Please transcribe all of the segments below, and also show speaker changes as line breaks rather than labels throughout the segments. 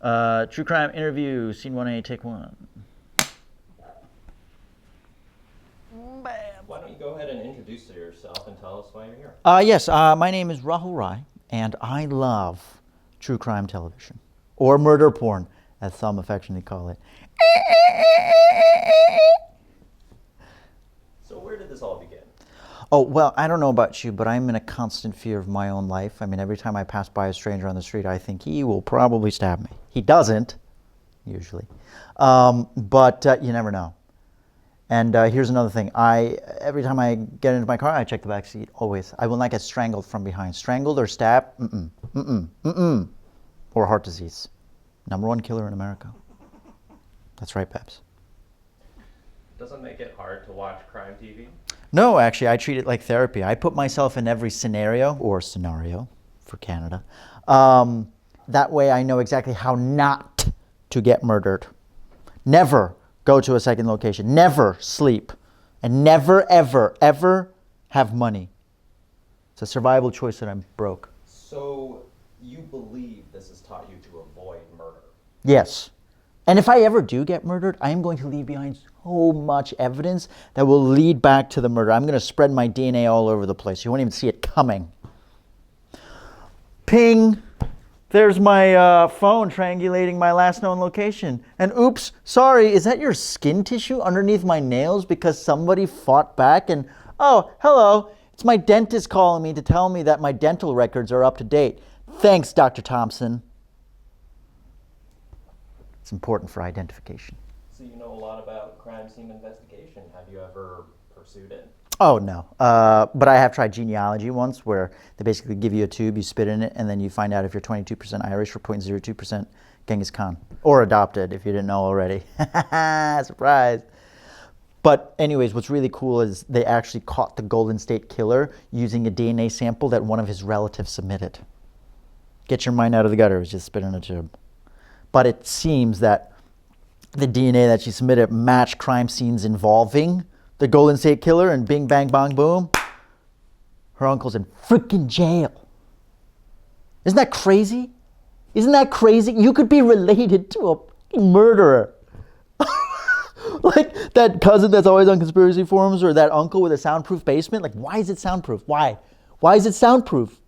True crime interview, scene 1A, take one.
Why don't you go ahead and introduce yourself and tell us why you're here?
Yes, my name is Rahul Rai, and I love true crime television, or murder porn, as some affectionately call it.
So where did this all begin?
Oh, well, I don't know about you, but I'm in a constant fear of my own life. I mean, every time I pass by a stranger on the street, I think he will probably stab me. He doesn't, usually. But you never know. And here's another thing. Every time I get into my car, I check the back seat, always. I will not get strangled from behind. Strangled or stabbed, or heart disease. #1 killer in America. That's right, Peps.
Doesn't make it hard to watch crime TV?
No, actually, I treat it like therapy. I put myself in every scenario for Canada. That way I know exactly how not to get murdered. Never go to a second location. Never sleep. And never, ever, ever have money. It's a survival choice that I'm broke.
So you believe this has taught you to avoid murder?
Yes. And if I ever do get murdered, I am going to leave behind so much evidence that will lead back to the murder. I'm going to spread my DNA all over the place. You won't even see it coming. Ping. There's my phone triangulating my last known location. And oops, sorry, is that your skin tissue underneath my nails because somebody fought back? And oh, hello, it's my dentist calling me to tell me that my dental records are up to date. Thanks, Dr. Thompson. It's important for identification.
So you know a lot about crime scene investigation. Have you ever pursued it?
Oh, no. But I have tried genealogy once where they basically give you a tube, you spit in it, and then you find out if you're 22% Irish or 0.02% Genghis Khan. Or adopted, if you didn't know already. Surprise. But anyways, what's really cool is they actually caught the Golden State Killer using a DNA sample that one of his relatives submitted. Get your mind out of the gutter. It was just spit in a tube. But it seems that the DNA that she submitted matched crime scenes involving the Golden State Killer, and bing, bang, bong, boom, her uncle's in freaking jail. Isn't that crazy? Isn't that crazy? You could be related to a murderer. Like that cousin that's always on conspiracy forums, or that uncle with a soundproof basement. Like, why is it soundproof? Why? Why is it soundproof?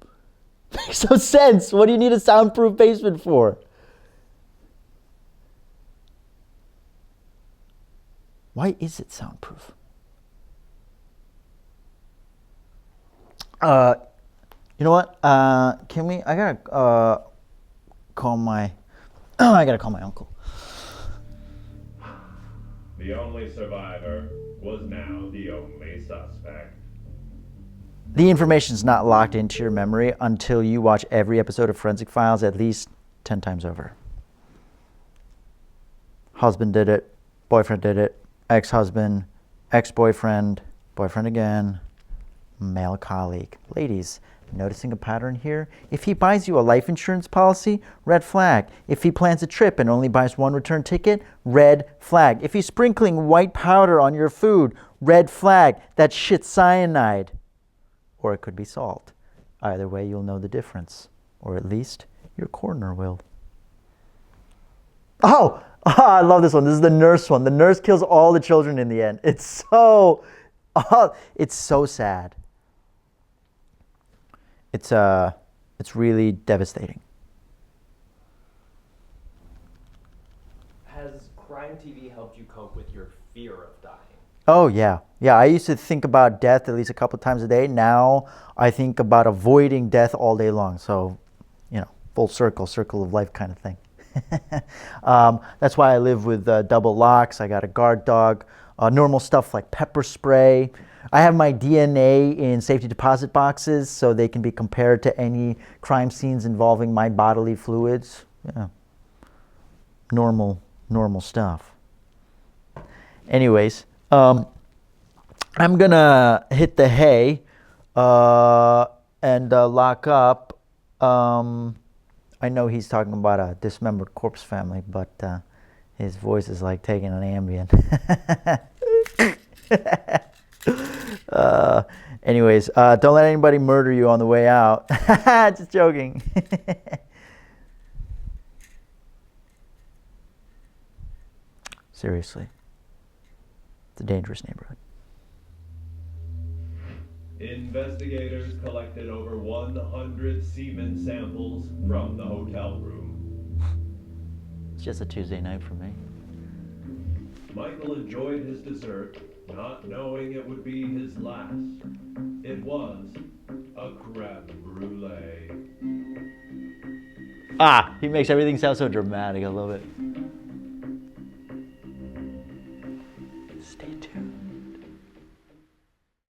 Makes no sense. What do you need a soundproof basement for? Why is it soundproof? You know what? Can we? I gotta call my. I gotta call my uncle.
The only survivor was now the only suspect.
The information's not locked into your memory until you watch every episode of Forensic Files at least 10 times over. Husband did it. Boyfriend did it. Ex-husband. Ex-boyfriend. Boyfriend again. Male colleague. Ladies, noticing a pattern here? If he buys you a life insurance policy, red flag. If he plans a trip and only buys one return ticket, red flag. If he's sprinkling white powder on your food, red flag. That shit's cyanide. Or it could be salt. Either way, you'll know the difference. Or at least your coroner will. Oh, I love this one. This is the nurse one. The nurse kills all the children in the end. It's so sad. It's really devastating.
Has crime TV helped you cope with your fear of dying?
Oh, yeah. Yeah, I used to think about death at least a couple of times a day. Now I think about avoiding death all day long. So, full circle of life kind of thing. That's why I live with double locks. I got a guard dog. Normal stuff like pepper spray. I have my DNA in safety deposit boxes so they can be compared to any crime scenes involving my bodily fluids. Yeah. Normal stuff. Anyways, I'm gonna hit the hay and lock up. I know he's talking about a dismembered corpse family, but his voice is like taking an Ambien. Anyways, don't let anybody murder you on the way out. Just joking. Seriously. It's a dangerous neighborhood.
Investigators collected over 100 semen samples from the hotel room.
It's just a Tuesday night for me.
Michael enjoyed his dessert, not knowing it would be his last. It was a creme brulee.
Ah, he makes everything sound so dramatic. I love it.